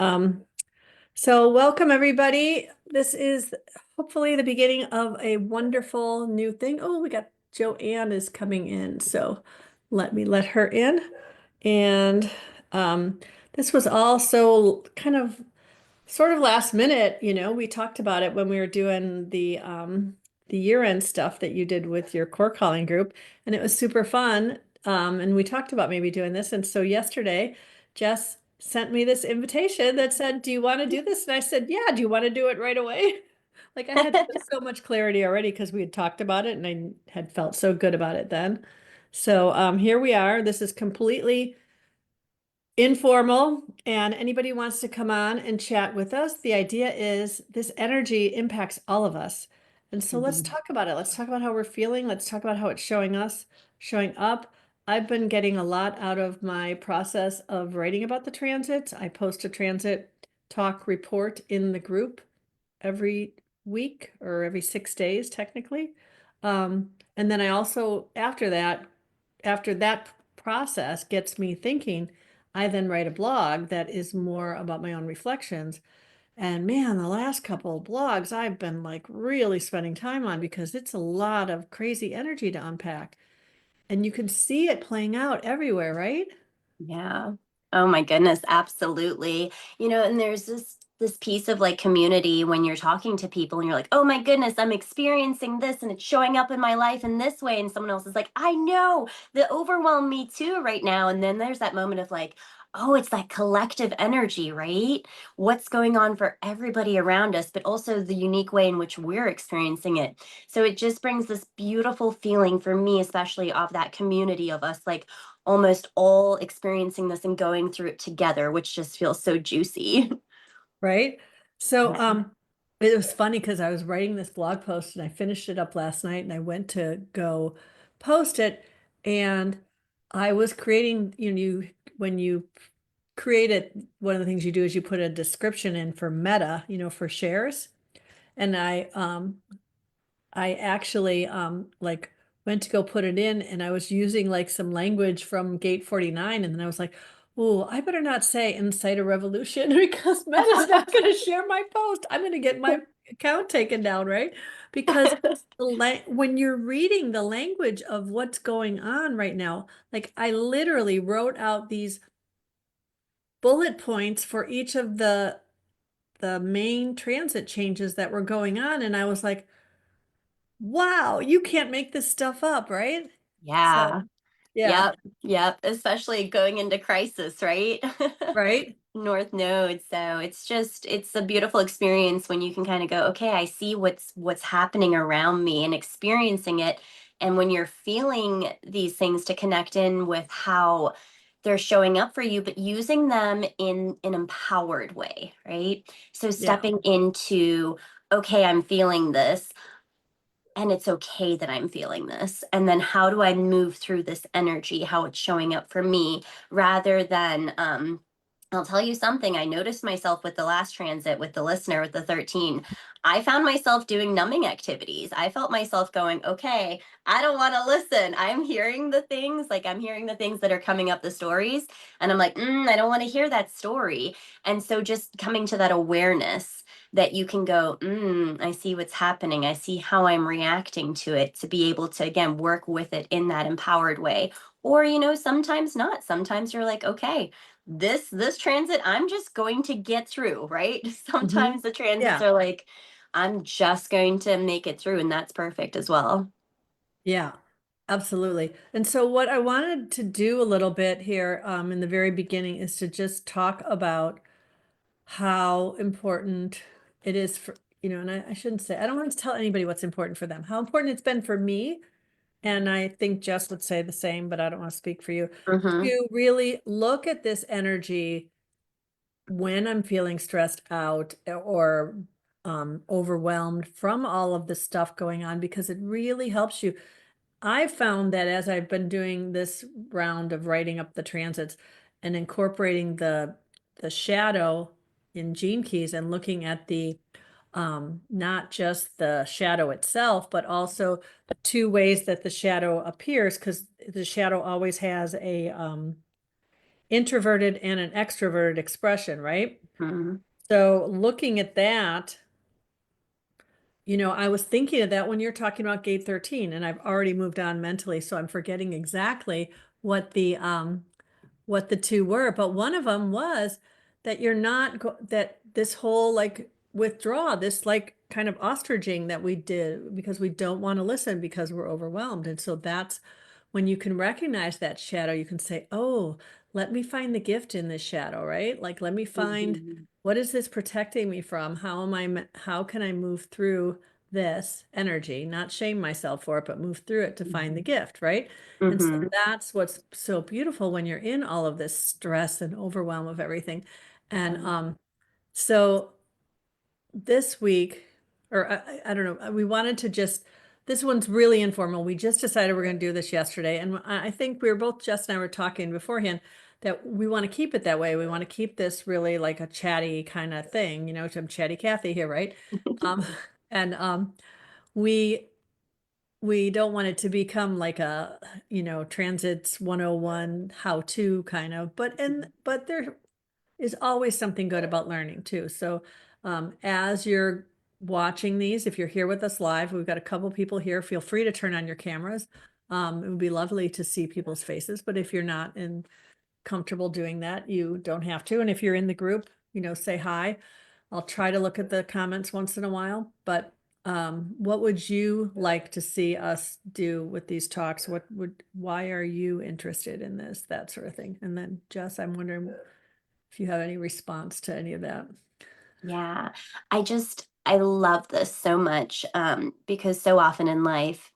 Um, so welcome everybody. This is hopefully the beginning of a wonderful new thing. Oh, we got Joanne is coming in, so let me let her in. And this was also kind of sort of last minute, we talked about it when we were doing the year-end stuff that you did with your core calling group, and it was super fun. And we talked about maybe doing this. And so yesterday, Jess sent me this invitation that said, "Do you want to do this?" And I said, "Yeah, do you want to do it right away?" Like I had so much clarity already because we had talked about it and I had felt so good about it then. So here we are. This is completely informal, and anybody wants to come on and chat with us. The idea is this energy impacts all of us. And so let's Mhm. talk about it. Let's talk about how we're feeling. Let's talk about how it's showing up. I've been getting a lot out of my process of writing about the transits. I post a transit talk report in the group every week or every 6 days, technically. And then I also, after that process gets me thinking, I then write a blog that is more about my own reflections. And man, the last couple of blogs I've been like really spending time on because it's a lot of crazy energy to unpack. And you can see it playing out everywhere, right? Yeah. Oh my goodness, absolutely. And there's this piece of like community when you're talking to people and you're like, "Oh my goodness, I'm experiencing this and it's showing up in my life in this way." And someone else is like, "I know, the overwhelm me too right now." And then there's that moment of like, "Oh, it's that collective energy, right? What's going on for everybody around us, but also the unique way in which we're experiencing it." So it just brings this beautiful feeling for me, especially of that community of us like almost all experiencing this and going through it together, which just feels so juicy. Right? So Yeah. it was funny because I was writing this blog post and I finished it up last night and I went to go post it, and I was creating, when you create it, one of the things you do is you put a description in for meta, for shares. And I actually like went to go put it in, and I was using like some language from Gate 49, and then I was like, "Oh, I better not say incite a revolution because Meta's not going to share my post. I'm going to get my account taken down, right?" Because when you're reading the language of what's going on right now, like I literally wrote out these bullet points for each of the main transit changes that were going on, and I was like, wow, you can't make this stuff up, right? So, Yeah. yeah, Yep. Yep. Especially going into crisis, right? right? North Node. So it's a beautiful experience when you can kind of go, okay, I see what's happening around me and experiencing it. And when you're feeling these things to connect in with how they're showing up for you, but using them in an empowered way, right? So Yeah. stepping into, okay, I'm feeling this and it's okay that I'm feeling this. And then how do I move through this energy, how it's showing up for me, rather than, I'll tell you something. I noticed myself with the last transit with the listener with the 13. I found myself doing numbing activities. I felt myself going, okay, I don't want to listen. I'm hearing the things, like I'm hearing the things that are coming up, the stories. And I'm like, I don't want to hear that story. And so just coming to that awareness that you can go, I see what's happening. I see how I'm reacting to it, to be able to, again, work with it in that empowered way. Or, sometimes not. Sometimes you're like, okay, this transit, I'm just going to get through, right? Hmm. Sometimes the transits Yeah. are like, I'm just going to make it through, and that's perfect as well. Yeah. Absolutely. And so what I wanted to do a little bit here in the very beginning is to just talk about how important it is for, and I shouldn't say, I don't want to tell anybody what's important for them, how important it's been for me. And I think Jess would say the same, but I don't want to speak for you, Hmm. to really look at this energy when I'm feeling stressed out or overwhelmed from all of the stuff going on, because it really helps you. I found that as I've been doing this round of writing up the transits and incorporating the shadow in Gene Keys and looking at the not just the shadow itself, but also the two ways that the shadow appears, because the shadow always has introverted and an extroverted expression, right? Mhm. So looking at that, I was thinking of that when you're talking about gate 13, and I've already moved on mentally, so I'm forgetting exactly what the two were, but one of them was that you're not that this whole like withdraw, this like kind of ostriching that we did because we don't want to listen because we're overwhelmed. And so that's when you can recognize that shadow, you can say, oh, let me find the gift in this shadow, right? Like, let me find, Mhm. what is this protecting me from? How can I move through this energy, not shame myself for it, but move through it to find the Mhm. gift, right? And so Mhm. that's what's so beautiful when you're in all of this stress and overwhelm of everything. And so this week, or I don't know, we wanted to just, this one's really informal. We just decided we're going to do this yesterday. And I think we were both, Jess and I were talking beforehand that we want to keep it that way. We want to keep this really like a chatty kind of thing, I'm chatty Kathy here, right? Um, and we we don't want it to become like a, transits 101 how to kind of, but there is always something good about learning too. So as you're watching these, if you're here with us live, we've got a couple people here. Feel free to turn on your cameras. It would be lovely to see people's faces, but if you're not comfortable doing that, you don't have to. And if you're in the group, say hi. I'll try to look at the comments once in a while, but what would you like to see us do with these talks? Why are you interested in this, that sort of thing? And then Jess, I'm wondering if you have any response to any of that. Yeah. I love this so much because so often in life,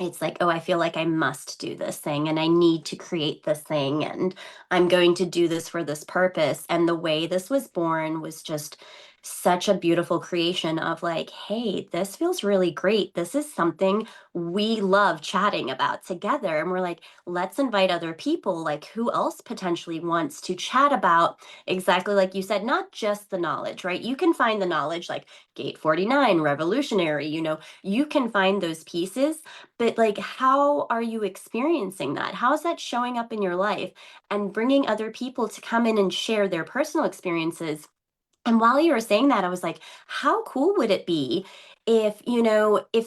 it's like, oh, I feel like I must do this thing and I need to create this thing and I'm going to do this for this purpose. And the way this was born was just such a beautiful creation of like, hey, this feels really great. This is something we love chatting about together. And we're like, let's invite other people. Like, who else potentially wants to chat about exactly like you said, not just the knowledge, right? You can find the knowledge like Gate 49, revolutionary, you can find those pieces, but like, how are you experiencing that? How is that showing up in your life? And bringing other people to come in and share their personal experiences. And while you were saying that, I was like, how cool would it be if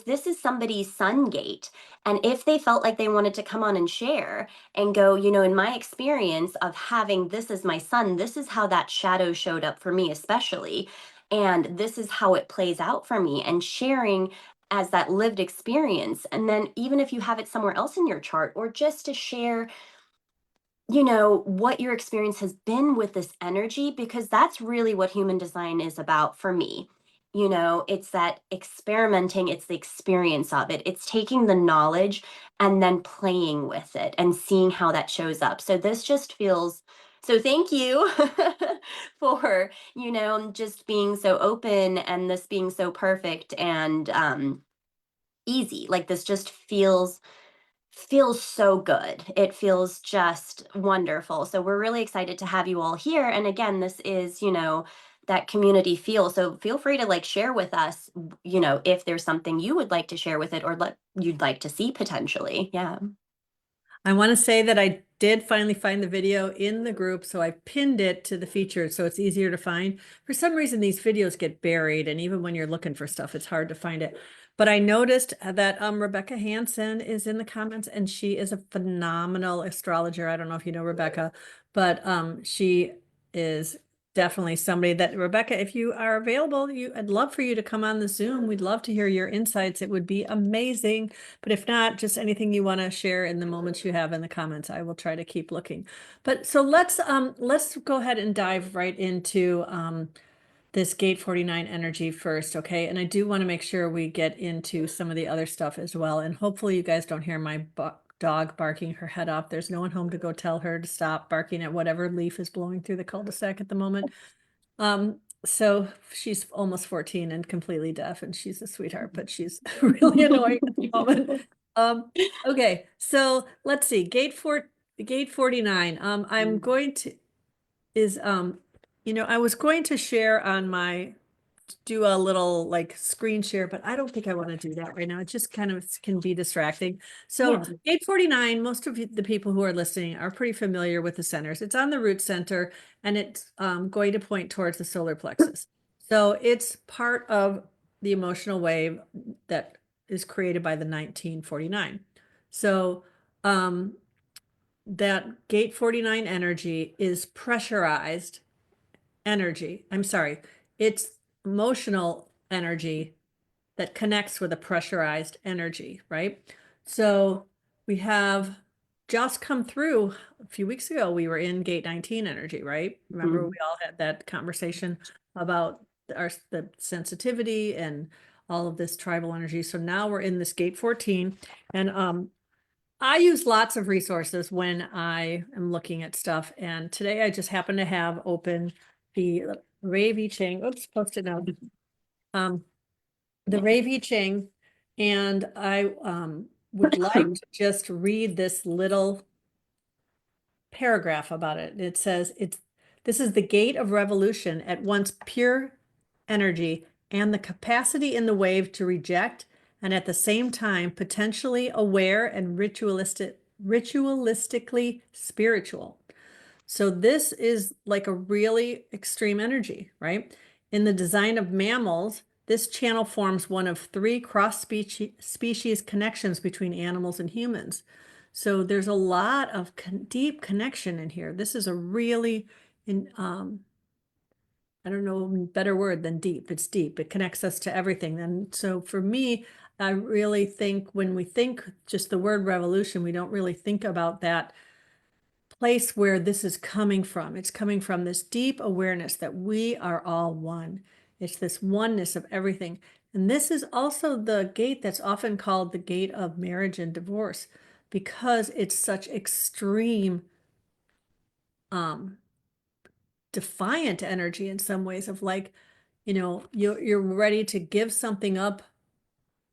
this is somebody's sun gate and if they felt like they wanted to come on and share and go, in my experience of having this as my sun, this is how that shadow showed up for me, especially. And this is how it plays out for me and sharing as that lived experience. And then even if you have it somewhere else in your chart or just to share what your experience has been with this energy, because that's really what human design is about for me. It's that experimenting, it's the experience of it. It's taking the knowledge and then playing with it and seeing how that shows up. So this just feels so thank you for, just being so open and this being so perfect and easy. Like this just feels so good. It feels just wonderful. So we're really excited to have you all here. And again, this is, that community feel. So feel free to like share with us, if there's something you would like to share with it or you'd like to see potentially. Yeah. I want to say that I did finally find the video in the group, so I pinned it to the featured so it's easier to find. For some reason, these videos get buried, and even when you're looking for stuff, it's hard to find it. But I noticed that Rebecca Hansen is in the comments, and she is a phenomenal astrologer. I don't know if you know Rebecca, but she is definitely somebody that, Rebecca, if you are available, I'd love for you to come on the Zoom. We'd love to hear your insights. It would be amazing. But if not, just anything you want to share in the moments you have in the comments, I will try to keep looking. But so let's go ahead and dive right into this gate 49 energy first, okay? And I do want to make sure we get into some of the other stuff as well. And hopefully you guys don't hear my dog barking her head off. There's no one home to go tell her to stop barking at whatever leaf is blowing through the cul-de-sac at the moment. So she's almost 14 and completely deaf, and she's a sweetheart, but she's really annoying at the moment. Okay, so let's see, gate 49. I'm going to I was going to share on my do a little like screen share, but I don't think I want to do that right now. It just kind of can be distracting. So Yeah. 849, most of the people who are listening are pretty familiar with the centers. It's on the root center and it's going to point towards the solar plexus. So it's part of the emotional wave that is created by the 1949. So that gate 49 energy is pressurized energy. I'm sorry, it's emotional energy that connects with a pressurized energy, right? So we have just come through a few weeks ago, we were in gate 19 energy, right? Remember, Mhm. we all had that conversation about the sensitivity and all of this tribal energy. So now we're in this gate 14. And I use lots of resources when I am looking at stuff. And today I just happen to have open the Ray Ching. Oops, post it now. Um, the Ray Ching, and I would like to just read this little paragraph about it. It says this is the gate of revolution, at once pure energy and the capacity in the wave to reject, and at the same time potentially aware and ritualistically spiritual. So this is like a really extreme energy, right? In the design of mammals, this channel forms one of three cross-species connections between animals and humans. So there's a lot of deep connection in here. This is a really, I don't know a better word than deep. It's deep. It connects us to everything. And so for me, I really think when we think just the word revolution, we don't really think about that place where this is coming from. It's coming from this deep awareness that we are all one. It's this oneness of everything. And this is also the gate that's often called the gate of marriage and divorce because it's such extreme um defiant energy in some ways of like, you're ready to give something up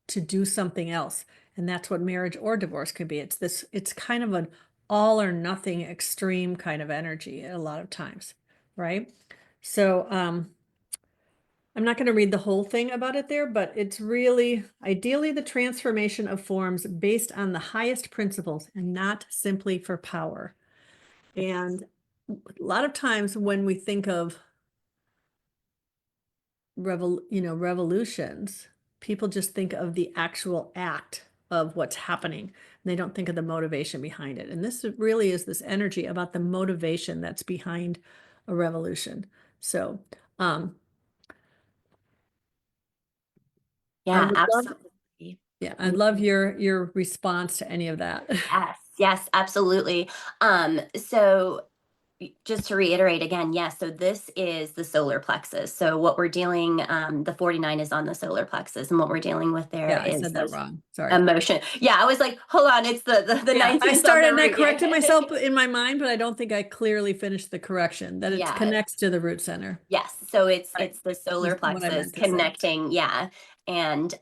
to do something else. And that's what marriage or divorce could be. It's kind of an all or nothing extreme kind of energy a lot of times, right? So I'm not going to read the whole thing about it there, but it's really ideally the transformation of forms based on the highest principles and not simply for power. And a lot of times when we think of revolutions, people just think of the actual act of what's happening. And they don't think of the motivation behind it. And this really is this energy about the motivation that's behind a revolution. So um, I Yeah, would love, absolutely. yeah, I'd love your response to any of that. Yes, yes, absolutely. So just to reiterate again, yes, so this is the solar plexus. So what we're dealing, the 49 is on the solar plexus, and what we're dealing with there Yeah, I is said that those wrong. Sorry. emotion. Yeah, I was like, hold on, it's the Yeah, I 19's on started the and I root. Yeah. corrected myself in my mind, but I don't think I clearly finished the correction that it Yeah. connects to the root center. Yes, so it's Right. it's the Is solar what I plexus meant to say. connecting, yeah. And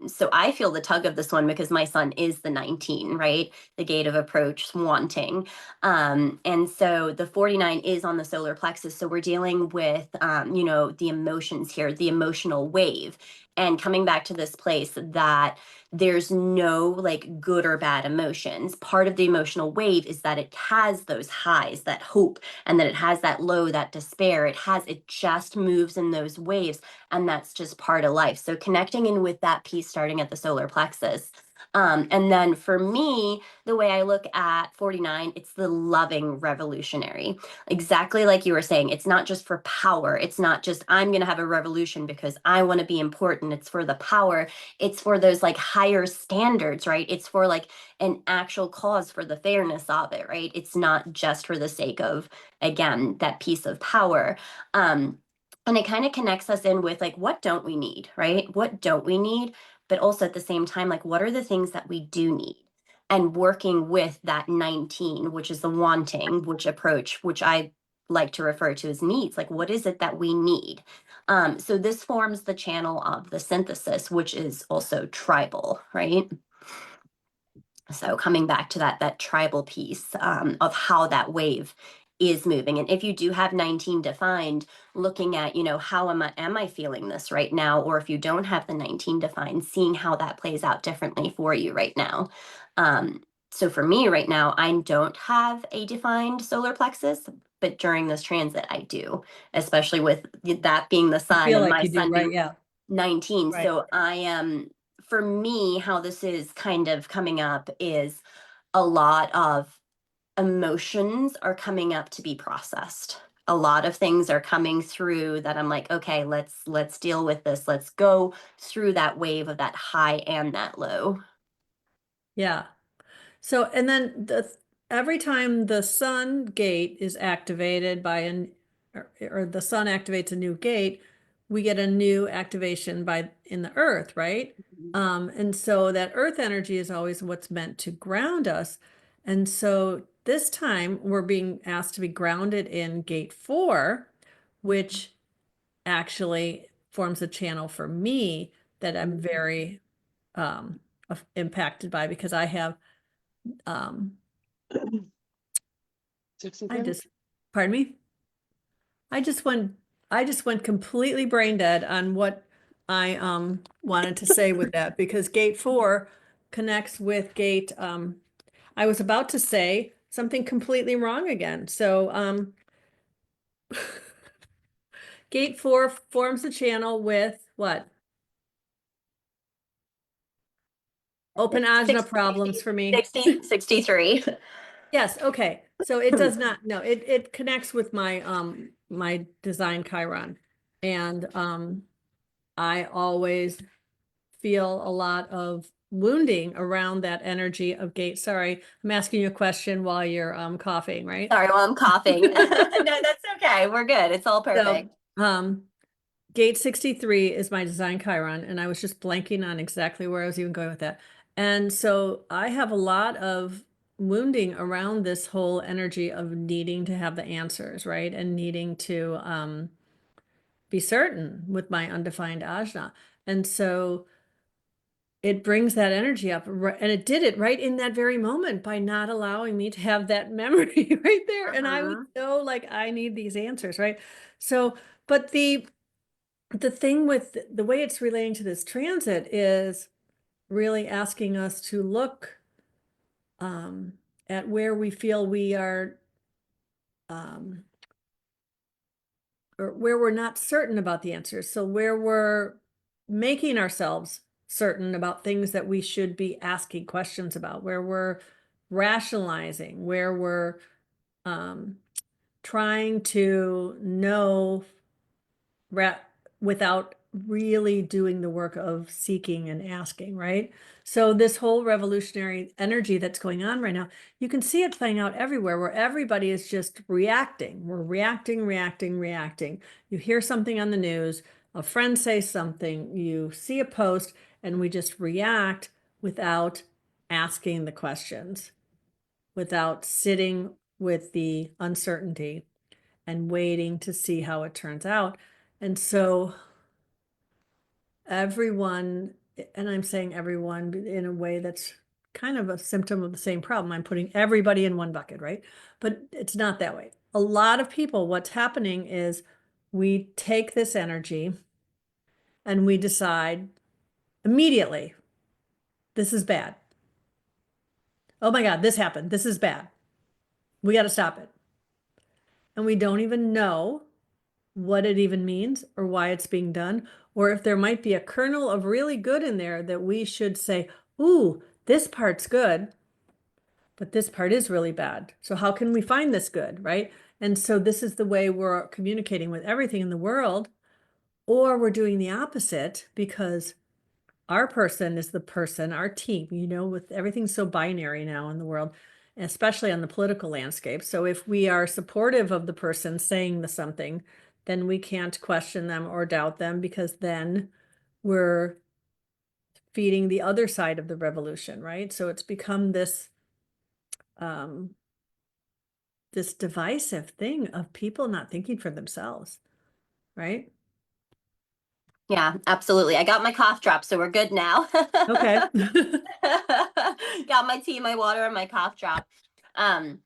so I feel the tug of this one because my son is the 19, right? The gate of approach wanting. And so the 49 is on the solar plexus. So we're dealing with the emotions here, the emotional wave. And coming back to this place that there's no like good or bad emotions. Part of the emotional wave is that it has those highs, that hope, and that it has that low, that despair. It just moves in those waves, and that's just part of life. So connecting in with that piece starting at the solar plexus. And then for me, the way I look at 49, it's the loving revolutionary. Exactly like you were saying, it's not just for power. It's not just, I'm going to have a revolution because I want to be important. It's for the power. It's for those like higher standards, right? It's for like an actual cause for the fairness of it, right? It's not just for the sake of, again, that piece of power. And it kind of connects us in with like, what don't we need, right? What don't we need? But also at the same time, like, what are the things that we do need? And working with that 19, which is the wanting, which approach, which I like to refer to as needs, like, what is it that we need? So this forms the channel of the synthesis, which is also tribal, right? So coming back to that tribal piece of how that wave is moving. And if you do have 19 defined, looking at, how am I feeling this right now? Or if you don't have the 19 defined, seeing how that plays out differently for you right now. So for me right now, I don't have a defined solar plexus, but during this transit, I do, especially with that being the You sun feel and like my you do, sun being right? Yeah. 19. Right. So I am, for me, how this is kind of coming up is a lot of emotions are coming up to be processed. A lot of things are coming through that I'm like, okay, let's deal with this. Let's go through that wave of that high and that low. Yeah. So, and then every time the sun gate is activated by or the sun activates a new gate, we get a new activation in the earth, right? And so that earth energy is always what's meant to ground us. And so this time we're being asked to be grounded in gate 4, which actually forms a channel for me that I'm very um impacted by because I have um I 63? just, pardon me? I just went, I just went completely brain dead on what I wanted to say with that because gate 4 connects with gate I was about to say something completely wrong again. So gate 4 forms a channel with what? Open ajna 60, problems for me. 60, 63. Yes, okay. So it does not, no, it connects with my design Chiron. And I always feel a lot of wounding around that energy of gate. Sorry, I'm asking you a question while you're coughing, right? Sorry, while I'm coughing. No, that's okay. We're good. It's all So perfect. gate 63 is my design Chiron, and I was just blanking on exactly where I was even going with that. And so I have a lot of wounding around this whole energy of needing to have the answers, right? And needing to be certain with my undefined ajna. And so it brings that energy up, and it did it right in that very moment by not allowing me to have that memory right there. And I was so like, I need these answers, right? So, but the thing with the way it's relating to this transit is really asking us to look um, at where we feel we are um, or where we're not certain about the answers. So where we're making ourselves certain about things that we should be asking questions about, where we're rationalizing, where we're um, trying to know without really doing the work of seeking and asking, right? So this whole revolutionary energy that's going on right now, you can see it playing out everywhere where everybody is just reacting. We're reacting, reacting, reacting. You hear something on the news, a friend says something, you see a post, and we just react without asking the questions, without sitting with the uncertainty and waiting to see how it turns out. And so everyone, and I'm saying everyone in a way that's kind of a symptom of the same problem. I'm putting everybody in one bucket, right? But it's not that way. A lot of people, what's happening is we take this energy and we decide immediately, this is bad. Oh my God, this happened. This is bad. We got to stop it. And we don't even know what it even means or why it's being done, or if there might be a kernel of really good in there that we should say, ooh, this part's good, but this part is really bad. So how can we find this good, right? And so this is the way we're communicating with everything in the world, or we're doing the opposite because our person is the person, our team, with everything so binary now in the world, especially on the political landscape. So if we are supportive of the person saying the something, then we can't question them or doubt them because then we're feeding the other side of the revolution, right? So it's become um, this divisive thing of people not thinking for themselves, right? Yeah, absolutely. I got my cough drop, so we're good now. Okay. Got my tea, my water, and my cough drop. Um,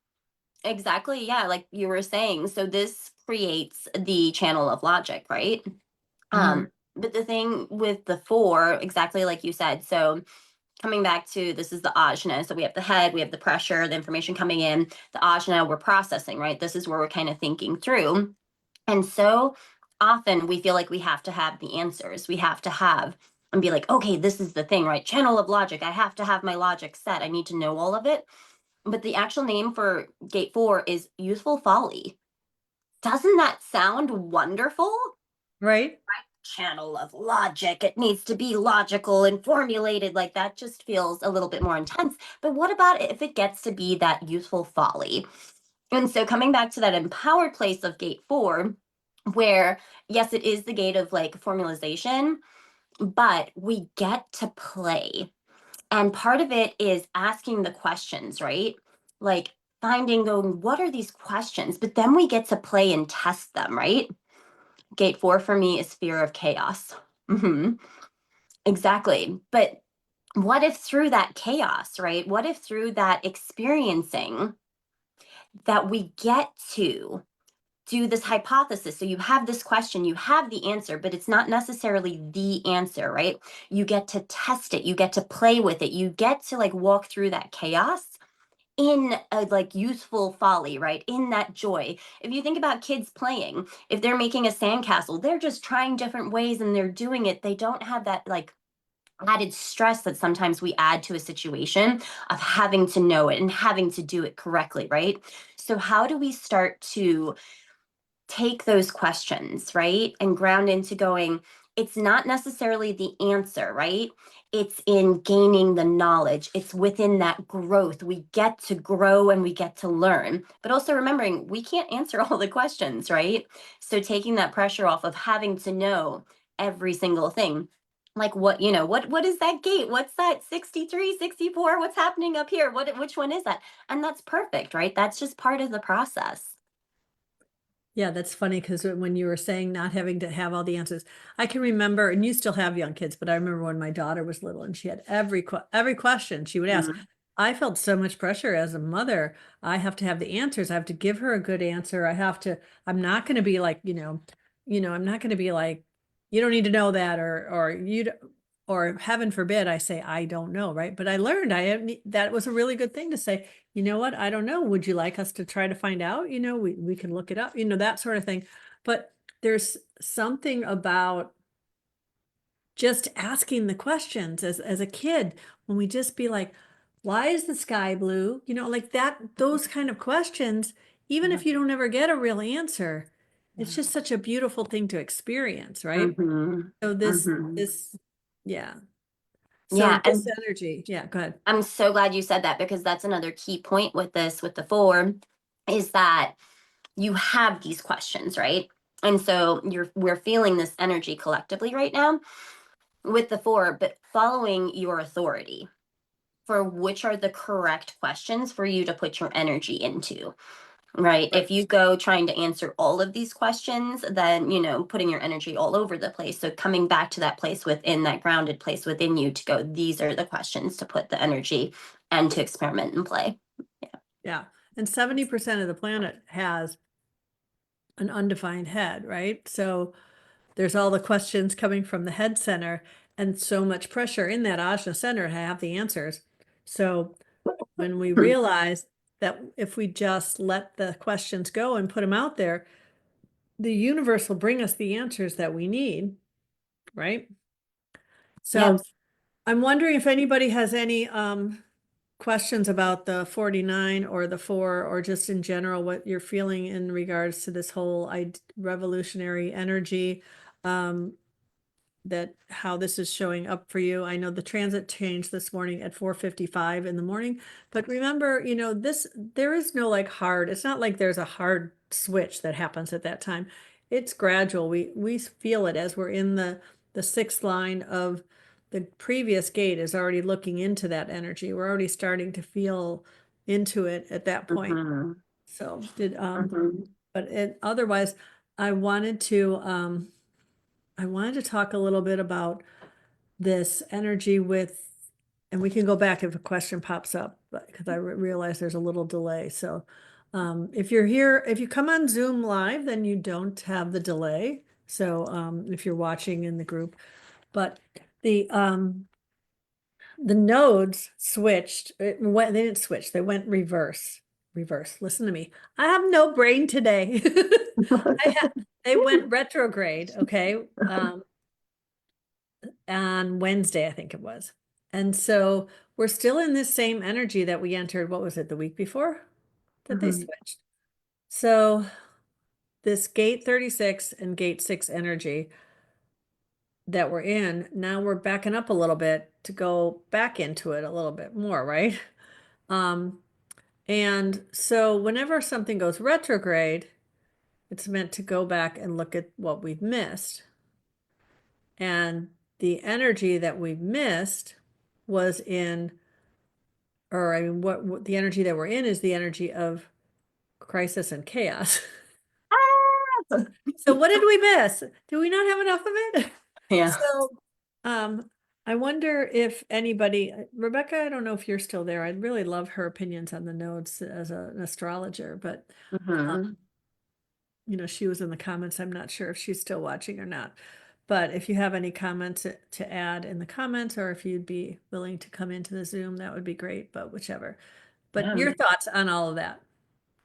Exactly. Yeah. Like you were saying. So this creates the channel of logic, right? Mhm. But the thing with the four, exactly like you said, so coming back to this is the ajna. So we have the head, we have the pressure, the information coming in, the ajna, we're processing, right? This is where we're kind of thinking through. And so often we feel like we have to have the answers. We have to have and be like, okay, this is the thing, right? Channel of logic. I have to have my logic set. I need to know all of it. But the actual name for gate four is youthful folly. Doesn't that sound wonderful? Right? Channel of logic. It needs to be logical and formulated. Like that just feels a little bit more intense. But what about if it gets to be that youthful folly? And so coming back to that empowered place of gate four, where yes, it is the gate of like formalization, but we get to play. And part of it is asking the questions, right? Like finding going, what are these questions? But then we get to play and test them, right? Gate four for me is fear of chaos. Hmm. Exactly. But what if through that chaos, right? What if through that experiencing that we get to do this hypothesis? So you have this question, you have the answer, but it's not necessarily the answer, right? You get to test it, you get to play with it, you get to like walk through that chaos in a like youthful folly, right? In that joy. If you think about kids playing, if they're making a sandcastle, they're just trying different ways and they're doing it. They don't have that like added stress that sometimes we add to a situation of having to know it and having to do it correctly, right? So, how do we start to take those questions, right? And ground into going, it's not necessarily the answer, right? It's in gaining the knowledge. It's within that growth. We get to grow and we get to learn, but also remembering we can't answer all the questions, right? So taking that pressure off of having to know every single thing. Like what, what is that gate? What's that 63, 64? What's happening up here? Which one is that? And that's perfect, right? That's just part of the process. Yeah, that's funny because when you were saying not having to have all the answers, I can remember, and you still have young kids, but I remember when my daughter was little and she had every question she would ask. Mhm. I felt so much pressure as a mother. I have to have the answers. I have to give her a good answer. I'm not going to be like, I'm not going to be like, you don't need to know that, or heaven forbid, I say, I don't know, right? But I learned that was a really good thing to say, you know what? I don't know. Would you like us to try to find out? We can look it up, that sort of thing. But there's something about just asking the questions as a kid when we just be like, why is the sky blue? Like that, those kind of questions, even if you don't ever get a real answer, it's just such a beautiful thing to experience, right? Mhm. So Mhm. yeah. So Yeah, this and energy, yeah, go ahead. I'm so glad you said that because that's another key point with this, with the four, is that you have these questions, right? And so we're feeling this energy collectively right now with the four, but following your authority for which are the correct questions for you to put your energy into. Right. Right. If you go trying to answer all of these questions, then, putting your energy all over the place. So coming back to that place within that grounded place within you to go, these are the questions to put the energy and to experiment and play. Yeah. Yeah. And 70% of the planet has an undefined head, right? So there's all the questions coming from the head center and so much pressure in that ajna center to have the answers. So when we realize that if we just let the questions go and put them out there, the universe will bring us the answers that we need, right? Yep. So I'm wondering if anybody has any questions about the 49 or the 4 or just in general what you're feeling in regards to this whole revolutionary energy. Um, that how this is showing up for you. I know the transit changed this morning at 4:55 in the morning, but remember, there is no like hard, it's not like there's a hard switch that happens at that time. It's gradual. We feel it as we're in the sixth line of the previous gate is already looking into that energy. We're already starting to feel into it at that point. Hmm. So Hmm. otherwise I wanted to talk a little bit about this energy and we can go back if a question pops up, but because I realize there's a little delay. So, If you're here, if you come on Zoom live, then you don't have the delay. So if you're watching in the group, but the nodes switched. They didn't switch. They went reverse. Reverse. Listen to me. I have no brain today. They went retrograde. Okay. On Wednesday, I think it was. And so we're still in this same energy that we entered. What was it, the week before that they Mhm. switched? So this gate 36 and gate 6 energy that we're in, now we're backing up a little bit to go back into it a little bit more, right? Um, and so whenever something goes retrograde, it's meant to go back and look at what we've missed. And the energy that we've missed was in, or I mean, what the energy that we're in is the energy of crisis and chaos. Ah! So what did we miss? Do we not have enough of it? Yeah. So, I wonder if anybody, Rebecca, I don't know if you're still there. I'd really love her opinions on the nodes as an astrologer, but Mhm. she was in the comments. I'm not sure if she's still watching or not. But if you have any comments to add in the comments, or if you'd be willing to come into the Zoom, that would be great, but whichever. But Yeah. your thoughts on all of that,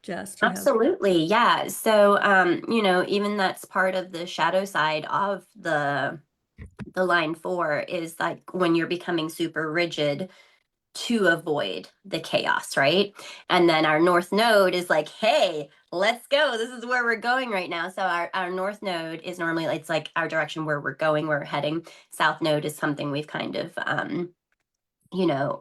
Jess, do you have? Absolutely. Yeah. So, even that's part of the shadow side of the line 4 is like when you're becoming super rigid to avoid the chaos, right? And then our north node is like, hey, let's go. This is where we're going right now. So our north node is normally, it's like our direction where we're going, where we're heading. South node is something we've kind of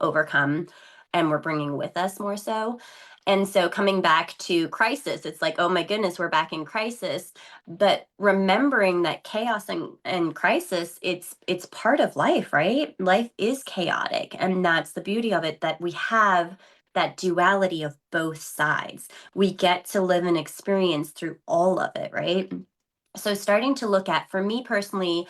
overcome and we're bringing with us more so. And so coming back to crisis, it's like, oh my goodness, we're back in crisis. But remembering that chaos and crisis, it's part of life, right? Life is chaotic. And that's the beauty of it, that we have that duality of both sides. We get to live and experience through all of it, right? So starting to look at, for me personally,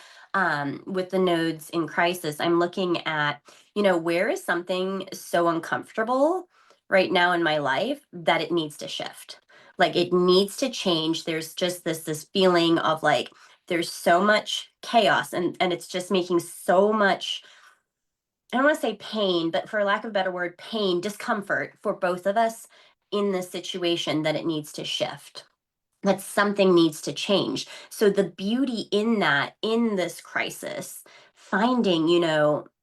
with the nodes in crisis, I'm looking at, where is something so uncomfortable right now in my life that it needs to shift? Like it needs to change. There's just this feeling of like there's so much chaos and it's just making so much, I don't want to say pain, but for lack of a better word, pain, discomfort for both of us in this situation, that it needs to shift, that something needs to change. So the beauty in that, in this crisis, finding,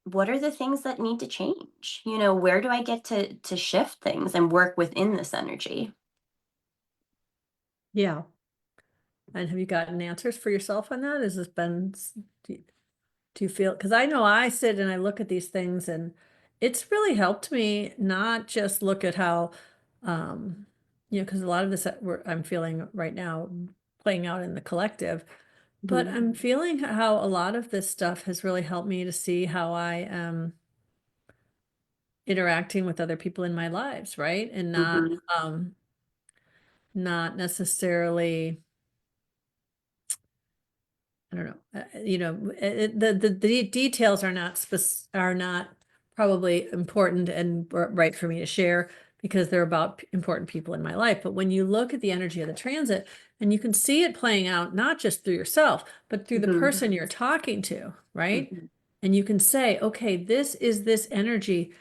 what are the things that need to change? Where do I get to shift things and work within this energy? Yeah. And have you gotten answers for yourself on that? Has this been, do you feel, because I know I sit and I look at these things and it's really helped me not just look at how, because a lot of this I'm feeling right now playing out in the collective, but Mhm. I'm feeling how a lot of this stuff has really helped me to see how I am interacting with other people in my lives, right? And Mhm. not necessarily, I don't know. The details are not are not probably important and right for me to share because they're about important people in my life. But when you look at the energy of the transit and you can see it playing out not just through yourself, but through the Mhm. person you're talking to, right? Mhm. And you can say, okay, this is this energy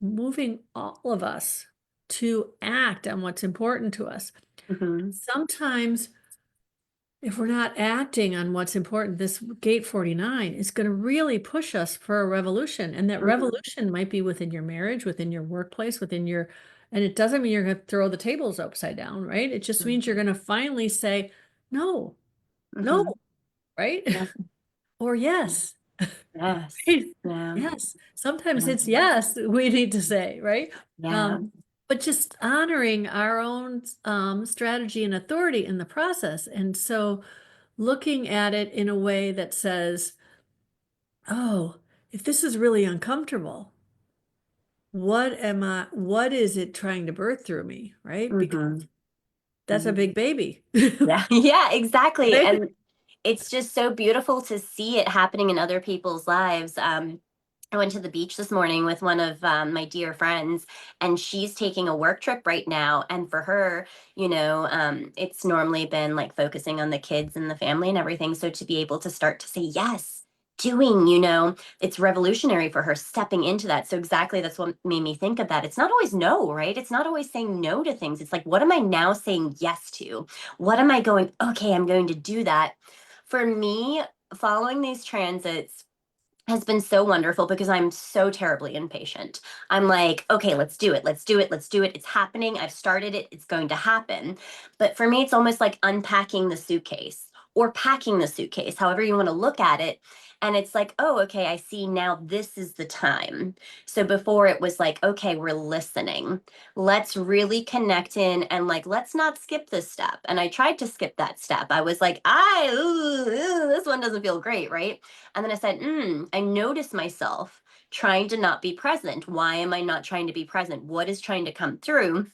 moving all of us to act on what's important to us. Mhm. Sometimes if we're not acting on what's important, this gate 49 is going to really push us for a revolution. And that Mhm. revolution might be within your marriage, within your workplace, and it doesn't mean you're going to throw the tables upside down, right? It just means you're going to finally say, no, no, Mhm. right? Yeah. Or yes. Yes. Right? Yeah. Yes. Sometimes Yeah. it's yes, we need to say, right? Yeah. Um, but just honoring our own strategy and authority in the process. And so looking at it in a way that says, oh, if this is really uncomfortable, what is it trying to birth through me? Right? Because Mhm. that's a Mhm. big baby. Yeah. Yeah, exactly. Right? And it's just so beautiful to see it happening in other people's lives. I went to the beach this morning with one of my dear friends, and she's taking a work trip right now. And for her, it's normally been like focusing on the kids and the family and everything. So to be able to start to say yes, doing, it's revolutionary for her stepping into that. So exactly that's what made me think of that. It's not always no, right? It's not always saying no to things. It's like, what am I now saying yes to? What am I going, okay, I'm going to do that. For me, following these transits has been so wonderful because I'm so terribly impatient. I'm like, okay, let's do it. Let's do it. Let's do it. It's happening. I've started it. It's going to happen. But for me, it's almost like unpacking the suitcase or packing the suitcase, however you want to look at it. And it's like, oh, okay, I see now this is the time. So before it was like, okay, we're listening. Let's really connect in and like, let's not skip this step. And I tried to skip that step. I was like, this one doesn't feel great, right? And then I said, I notice myself trying to not be present. Why am I not trying to be present? What is trying to come through?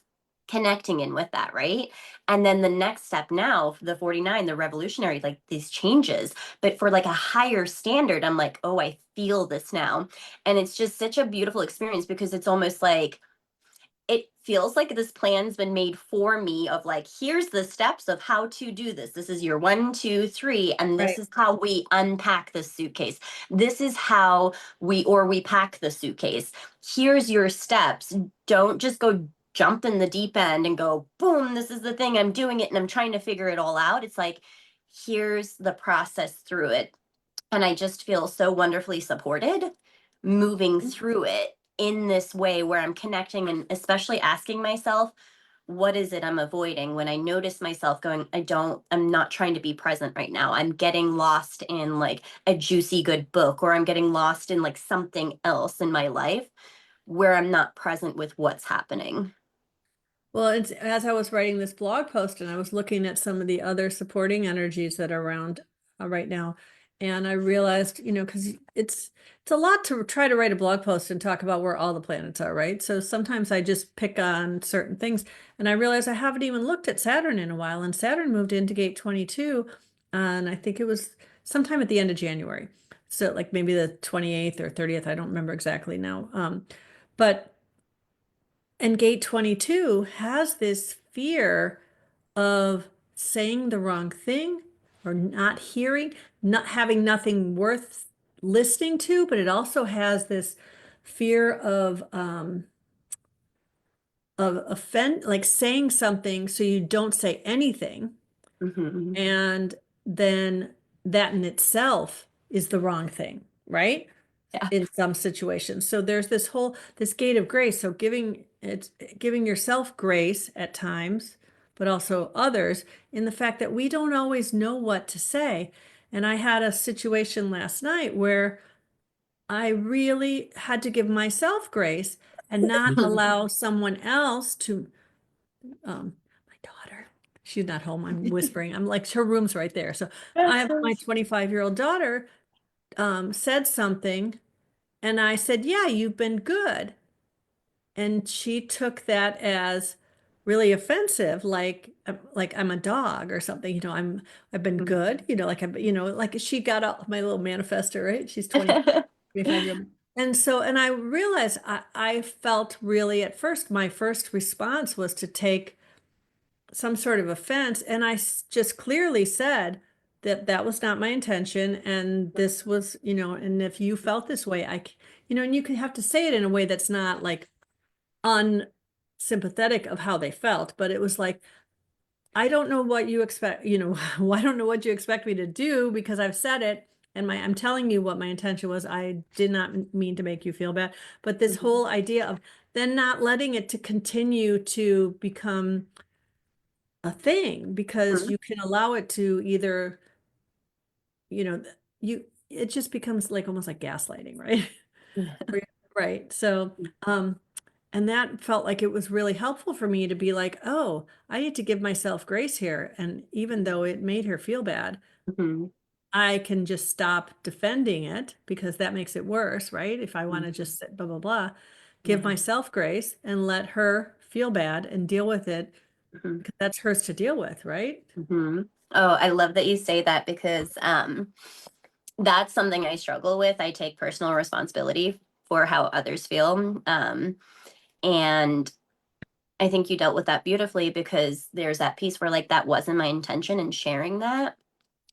Connecting in with that, right? And then the next step now, the 49, the revolutionary, like these changes, but for like a higher standard, I'm like, oh, I feel this now. And it's just such a beautiful experience because it's almost like, it feels like this plan's been made for me of like, here's the steps of how to do this. This is your 1, 2, 3, and this Right. is how we unpack the suitcase. This is how we pack the suitcase. Here's your steps. Don't just go jump in the deep end and go, boom, this is the thing. I'm doing it and I'm trying to figure it all out. It's like, here's the process through it. And I just feel so wonderfully supported moving through it in this way where I'm connecting and especially asking myself, what is it I'm avoiding when I notice myself going, I'm not trying to be present right now. I'm getting lost in like a juicy good book, or I'm getting lost in like something else in my life where I'm not present with what's happening. Well, it's as I was writing this blog post and I was looking at some of the other supporting energies that are around right now, and I realized, because it's a lot to try to write a blog post and talk about where all the planets are, right? So sometimes I just pick on certain things, and I realize I haven't even looked at Saturn in a while, and Saturn moved into gate 22, and I think it was sometime at the end of January. So like maybe the 28th or 30th, I don't remember exactly now. But and gate 22 has this fear of saying the wrong thing or not hearing, not having nothing worth listening to, but it also has this fear of offend, like saying something so you don't say anything. Hmm. And then that in itself is the wrong thing, right? Yeah. In some situations. So there's this gate of grace. So giving yourself grace at times, but also others in the fact that we don't always know what to say. And I had a situation last night where I really had to give myself grace and not allow someone else to, my daughter, she's not home. I'm whispering. I'm like, her room's right there. So I have my 25-year-old daughter said something and I said, yeah, you've been good. And she took that as really offensive, like I'm a dog or something, I've been good, like she got out my little manifester, right? She's 25 year old. And so, and I realized I felt really at first, my first response was to take some sort of offense. And just clearly said that that was not my intention. And this was, and if you felt this way, and you can have to say it in a way that's not like unsympathetic of how they felt, but it was like, I don't know what you expect, I don't know what you expect me to do because I've said it. And I'm telling you what my intention was. I did not mean to make you feel bad. But this whole idea of then not letting it to continue to become a thing because you can allow it to either, you know, it just becomes like almost like gaslighting, right? Right. So, and that felt like it was really helpful for me to be like, oh, I need to give myself grace here. And even though it made her feel bad, Mhm. I can just stop defending it because that makes it worse, right? If I want to just sit, blah, blah, blah, give Yeah. myself grace and let her feel bad and deal with it Mhm. because that's hers to deal with, right? Mhm. Oh, I love that you say that because That's something I struggle with. I take personal responsibility for how others feel. And I think you dealt with that beautifully, because there's that piece where like that wasn't my intention in sharing that,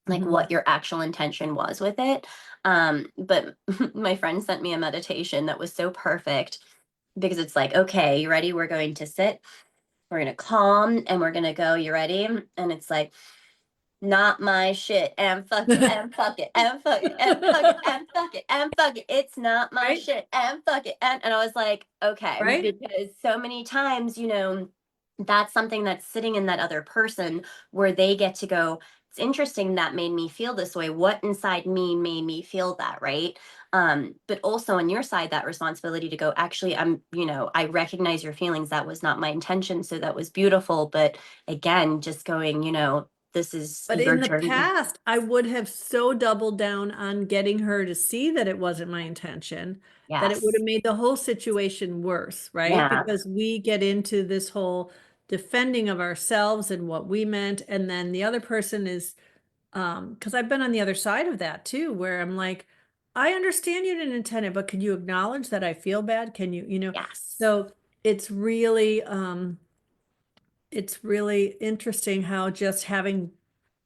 like Mhm. what your actual intention was with it. But my friend sent me a meditation that was so perfect, because it's like, okay, you ready? We're going to sit, we're going to calm, and we're going to go, you ready? And it's like, not my shit, and fuck it, and fuck it, and fuck it, and fuck it, and fuck it, and fuck it. It's not my Right? shit, and fuck it. And I was like, okay, Right? because so many times, that's something that's sitting in that other person, where they get to go, it's interesting that made me feel this way. What inside me made me feel that, right? But also on your side, that responsibility to go, actually, I recognize your feelings. That was not my intention. So that was beautiful. But again, just going, this is But your in the journey. past, I would have so doubled down on getting her to see that it wasn't my intention, that it would Yes. have made the whole situation worse, right? Yeah. Because we get into this whole defending of ourselves and what we meant, and then the other person is, because I've been on the other side of that too, where I'm like, I understand you didn't intend it, but can you acknowledge that I feel bad? Can you? Yes. So it's really, it's really interesting how just having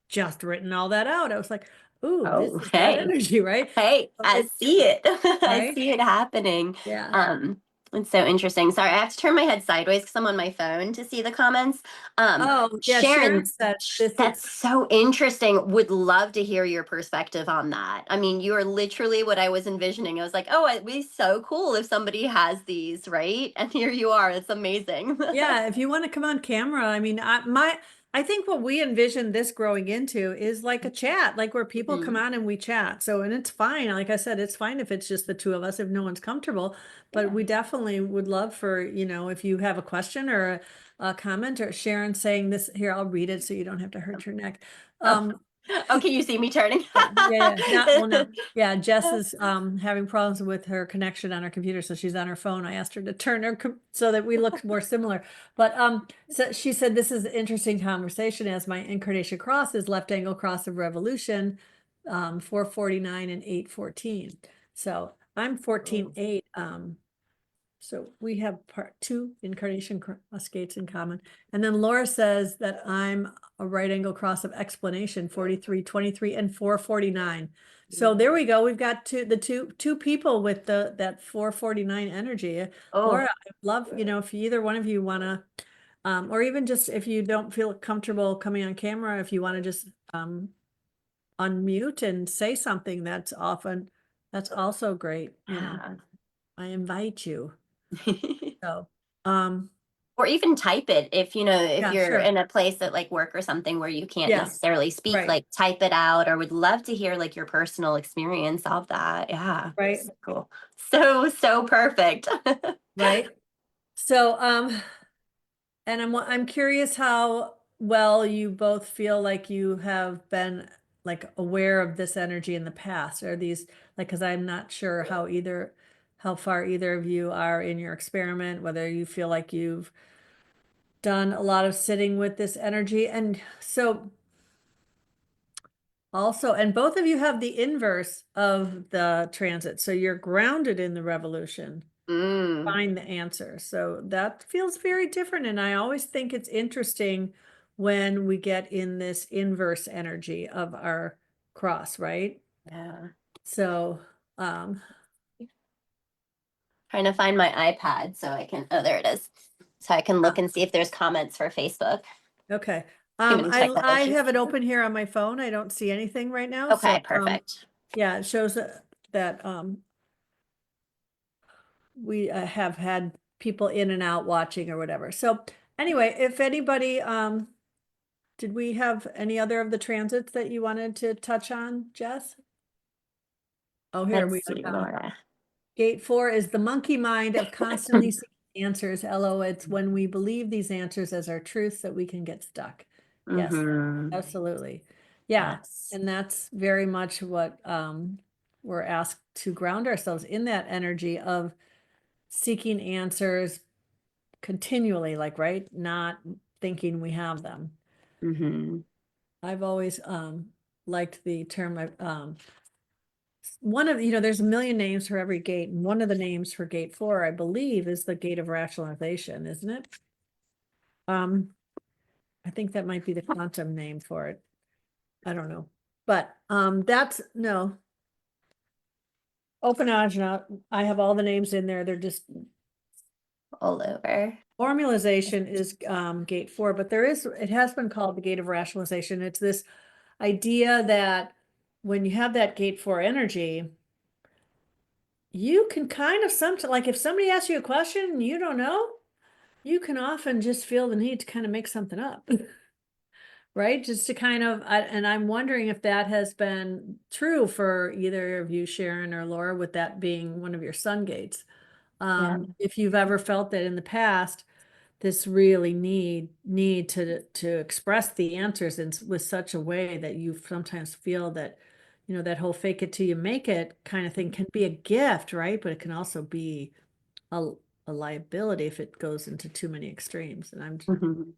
just written all that out, I was like, ooh, this Oh, is that hey. energy, right? Hey, So I it's see it. I right. see it happening. Yeah. Um, it's so interesting. Sorry, I have to turn my head sideways because I'm on my phone to see the comments. Oh, yeah. Sharon Sharon, said this is, that's so interesting. Would love to hear your perspective on that. I mean, you are literally what I was envisioning. I was like, oh, it'd be so cool if somebody has these, right? And here you are. It's amazing. yeah, if you want to come on camera, I mean, I think what we envision this growing into is like a chat, like where people come Mhm. on and we chat. So, and it's fine. Like I said, it's fine if it's just the two of us, if no one's comfortable, but Yeah. we definitely would love for, if you have a question or a comment, or Sharon saying this here, I'll read it so you don't have to hurt your neck. Oh, Um, okay, you see me turning. yeah. Not well, no. Yeah, Jess is having problems with her connection on her computer, so she's on her phone. I asked her to turn her so that we look more similar. But so she said this is an interesting conversation as my incarnation cross is left angle cross of revolution, 449 and 814. So I'm 14-8. So we have part two incarnation cascades in common. And then Laura says that I'm a right angle cross of explanation, 43-23 and 449. So there we go. We've got two people with that 449 energy. Oh, Laura, I love, if either one of you want to, or even just if you don't feel comfortable coming on camera, if you want to just unmute and say something, that's also great. yeah. I invite you. So, um, Or even type it if if yeah, you're sure. in a place at like work or something where you can't Yeah, necessarily speak, right, like type it out, or would love to hear like your personal experience of that. Yeah. right, So cool. So perfect. right. So, and I'm curious how well you both feel like you have been like aware of this energy in the past. Are these like, because I'm not sure how far either of you are in your experiment, whether you feel like you've done a lot of sitting with this energy. And so also, and both of you have the inverse of the transit. So you're grounded in the revolution. Mm, Find the answer. So that feels very different. And I always think it's interesting when we get in this inverse energy of our cross, right? yeah. So, um, Trying to find my iPad so I can, oh, there it is. So I can look ah, and see if there's comments for Facebook. okay. Too many technical I issues. have it open here on my phone. I don't see anything right now. So, Okay, perfect. yeah, it shows that we have had people in and out watching or whatever. So anyway, if anybody, did we have any other of the transits that you wanted to touch on, Jess? Oh, here Let's we see, go. Laura. Gate 4 is the monkey mind of constantly seeking answers. LO, it's when we believe these answers as our truths that we can get stuck. Yes, Mm-hmm. absolutely. Yeah, Yes. and that's very much what we're asked to ground ourselves in, that energy of seeking answers continually, like, right? Not thinking we have them. Mm-hmm. I've always liked the term one of, there's a million names for every gate, and one of the names for gate 4, I believe, is the gate of rationalization, isn't it? I think that might be the quantum name for it. I don't know. But that's no. Open Ajna, I have all the names in there. They're just all over. formalization is gate 4, but it has been called the gate of rationalization. It's this idea that when you have that gate 4 energy, you can kind of like if somebody asks you a question and you don't know, you can often just feel the need to kind of make something up. Right? Just to kind of, and I'm wondering if that has been true for either of you, Sharon or Laura, with that being one of your sun gates. Yeah. If you've ever felt that in the past, this really need to express the answers in with such a way that you sometimes feel that, that whole fake it till you make it kind of thing can be a gift, right? But it can also be a, a liability if it goes into too many extremes. And I'm Mhm.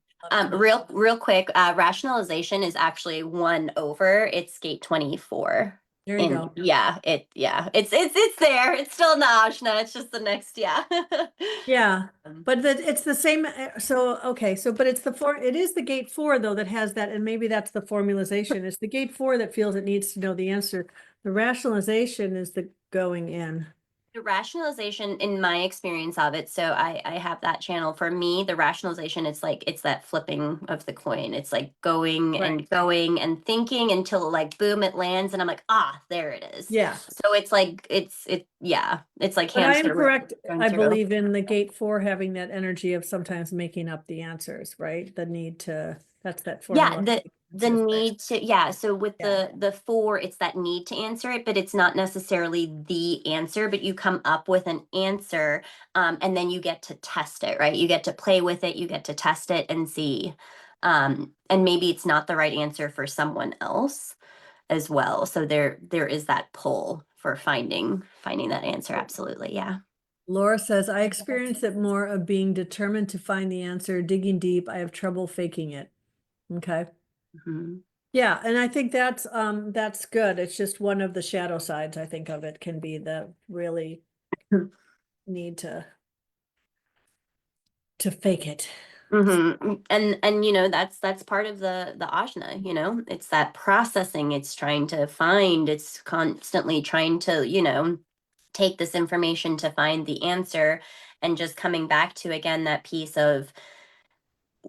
Real quick, rationalization is actually 1 over. It's gate 24. there you go. Yeah, it's there. It's still in the Ajna. It's just the next, yeah. Yeah, but it's the same. So, okay, but it is the gate 4 though that has that, and maybe that's the formalization. It's the gate 4 that feels it needs to know the answer. The rationalization is the going in. The rationalization, in my experience of it, so I have that channel. For me, the rationalization, it's that flipping of the coin. It's like going Right. and going and thinking until like boom, it lands, and I'm like, there it is. Yeah, So it's like yeah, it's like but I am hamster wheel correct. going I through. believe in the gate 4 having that energy of sometimes making up the answers, right? That's that Yeah, formula. the need to, yeah, so with Yeah. the 4, it's that need to answer it, but it's not necessarily the answer, but you come up with an answer, and then you get to test it, right? You get to play with it, you get to test it and see, and maybe it's not the right answer for someone else as well. So there is that pull for finding that answer. Absolutely, yeah. Laura says, I experience it more of being determined to find the answer, digging deep. I have trouble faking it. Okay. Mhm. Yeah, and I think that's good. It's just one of the shadow sides, I think, of it can be the really need to fake it. And that's part of the ajna, it's that processing, it's trying to find, it's constantly trying to, take this information to find the answer, and just coming back to again that piece of,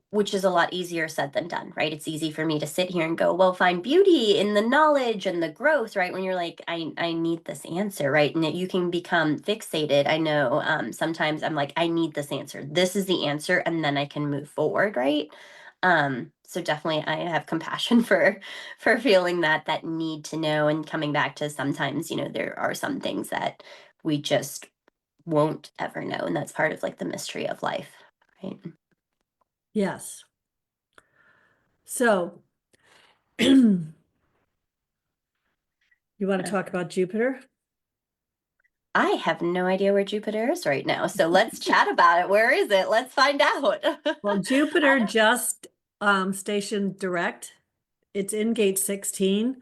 which is a lot easier said than done, right? It's easy for me to sit here and go, well, find beauty in the knowledge and the growth, right? When you're like, I need this answer, right? And you can become fixated. I know sometimes I'm like, I need this answer. This is the answer, and then I can move forward, right? So definitely I have compassion for feeling that need to know, and coming back to sometimes, there are some things that we just won't ever know. And that's part of like the mystery of life, right? Yes. So you want to talk about Jupiter? I have no idea where Jupiter is right now. So let's chat about it. Where is it? Let's find out. Well, Jupiter just stationed direct. It's in gate 16.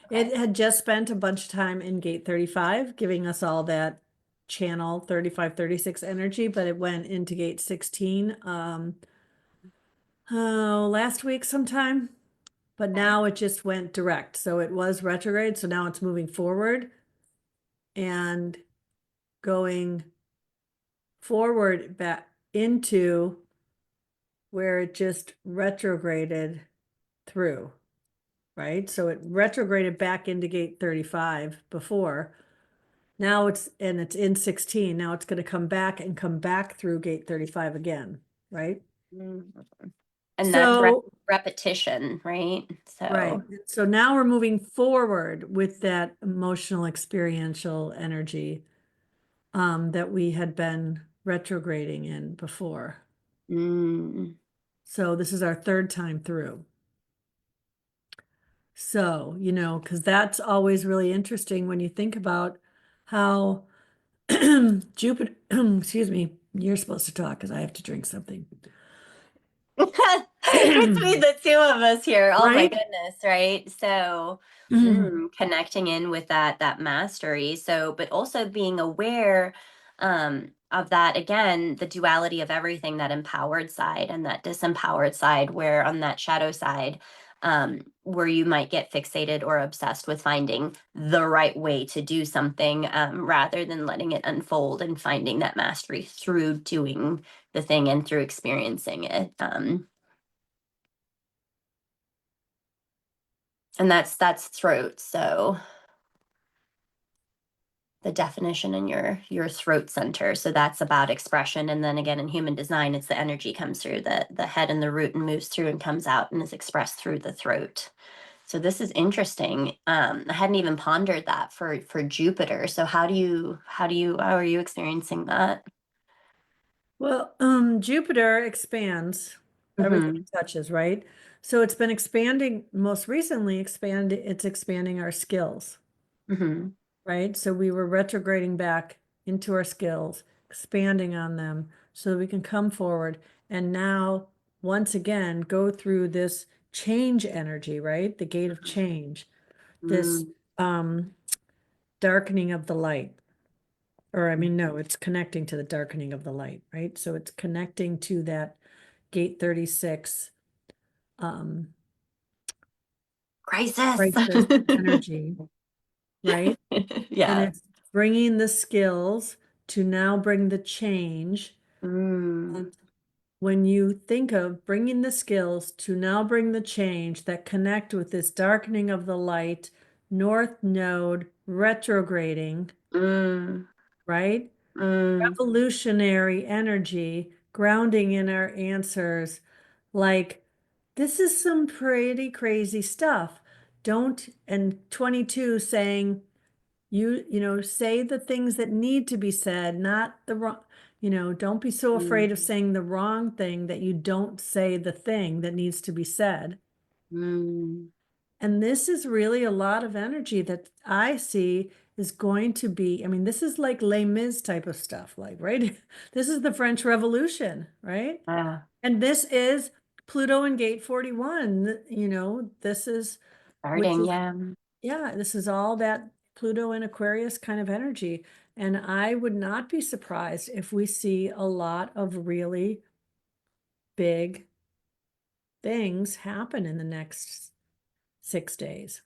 Okay. It had just spent a bunch of time in gate 35, giving us all that channel 35, 36 energy, but it went into gate 16 last week sometime. But now it just went direct. So it was retrograde. So now it's moving forward and going forward back into where it just retrograded through, right? So it retrograded back into gate 35 before. Now it's in 16. Now it's going to come back and come back through gate 35 again, right? Mhm. And that's So, repetition, right? right. So, So now we're moving forward with that emotional experiential energy that we had been retrograding in before. mm. So this is our third time through. So, because that's always really interesting when you think about how Jupiter, excuse me, you're supposed to talk because I have to drink something. Between the two of us here. Oh my Right? goodness, right? So, connecting in with that mastery. So, but also being aware of that again, the duality of everything, that empowered side and that disempowered side, where on that shadow side, where you might get fixated or obsessed with finding the right way to do something, rather than letting it unfold and finding that mastery through doing the thing and through experiencing it. And that's throat. So the definition in your throat center. So that's about expression. And then again, in human design, it's the energy comes through the head and the root and moves through and comes out and is expressed through the throat. So this is interesting. I hadn't even pondered that for Jupiter. So how are you experiencing that? Well, Jupiter expands everything Mm-hmm. it touches, right? So it's been expanding, most recently it's expanding our skills, Mm-hmm. right? So we were retrograding back into our skills, expanding on them so that we can come forward and now once again go through this change energy, right? The gate of change, this Mm, um darkening of the light. Or I mean, no, it's connecting to the darkening of the light, right? So it's connecting to that gate 36 um crisis. crisis energy, right? And Yeah. it's bringing the skills to now bring the change. Mm, And when you think of bringing the skills to now bring the change that connect with this darkening of the light, north node retrograding, mm, right? mm, Revolutionary energy, grounding in our answers. Like, this is some pretty crazy stuff. Don't, and 22 saying, say the things that need to be said, not the wrong, don't be so mm, afraid of saying the wrong thing that you don't say the thing that needs to be said. mm. And this is really a lot of energy that I see is going to be, I mean, this is like Les Mis type of stuff, like, right? This is the French Revolution, right? Yeah. And this is Pluto and Gate 41, this is, which Starting, is, yeah. yeah, this is all that Pluto and Aquarius kind of energy. And I would not be surprised if we see a lot of really big things happen in the next 6 days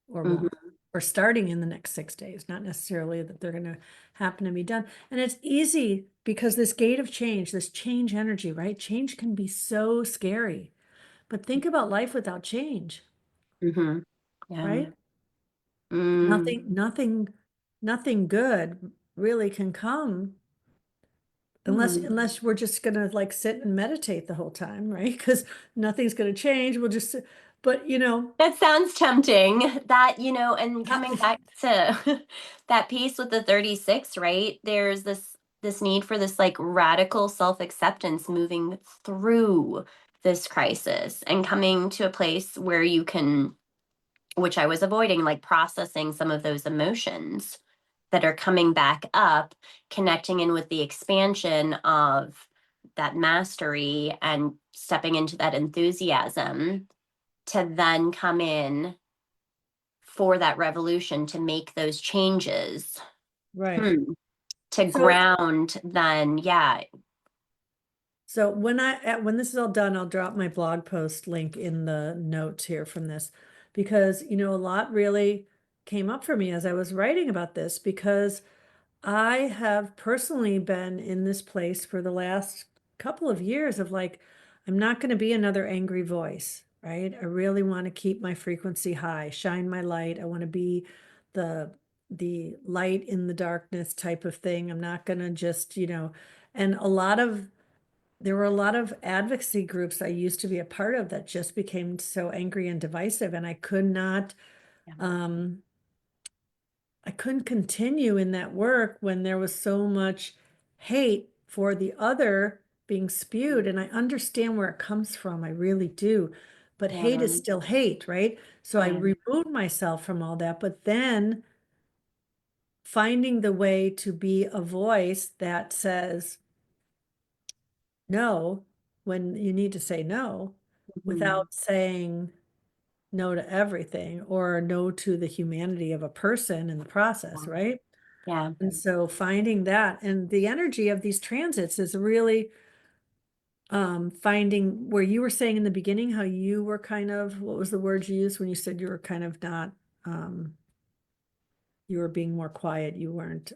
or more, Hmm. or starting in the next 6 days, not necessarily that they're going to happen to be done. And it's easy because this gate of change, this change energy, right? Change can be so scary, but think about life without change, Hmm. Yeah. right? Mm. Nothing good really can come unless Mm. unless we're just gonna like sit and meditate the whole time, right? Because nothing's gonna change. We'll just but That sounds tempting. That, and coming uh, back to that piece with the 36, right? There's this need for this like radical self-acceptance moving through this crisis and coming to a place where you can, which I was avoiding, like processing some of those emotions that are coming back up, connecting in with the expansion of that mastery and stepping into that enthusiasm to then come in for that revolution to make those changes. right. Hmm. To So ground, then, yeah. So when this is all done, I'll drop my blog post link in the notes here from this because a lot really came up for me as I was writing about this because I have personally been in this place for the last couple of years of like, I'm not going to be another angry voice, right? I really want to keep my frequency high, shine my light. I want to be the the light in the darkness type of thing. I'm not going to just, and there were a lot of advocacy groups I used to be a part of that just became so angry and divisive, and Yeah. um, I couldn't continue in that work when there was so much hate for the other being spewed. And I understand where it comes from. I really do. But hate is Yeah. still hate, right? So I Yeah. removed myself from all that. But then finding the way to be a voice that says no when you need to say no Mm. without saying no to everything or no to the humanity of a person in the process, Yeah. right? Yeah. And so finding that and the energy of these transits is really finding where you were saying in the beginning how you were kind of, what was the word you used when you said you were kind of not, you were being more quiet, you weren't,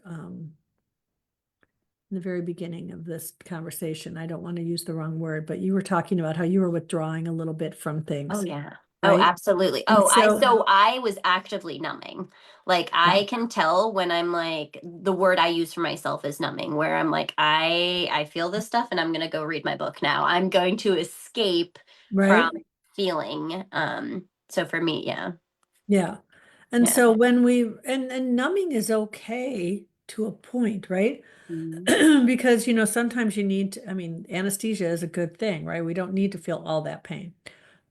in the very beginning of this conversation, I don't want to use the wrong word, but you were talking about how you were withdrawing a little bit from Oh things, yeah. Oh, right? absolutely. And Oh, I so, so I was actively numbing. Like yeah, I can tell when I'm like the word I use for myself is numbing, where I'm like, I feel this stuff and I'm gonna go read my book now. I'm going to escape from right? feeling. So for me, yeah. Yeah. And Yeah. so when we, and numbing is okay to a point, right? Mm. Because, sometimes you need to, I mean, anesthesia is a good thing, right? We don't need to feel all that pain.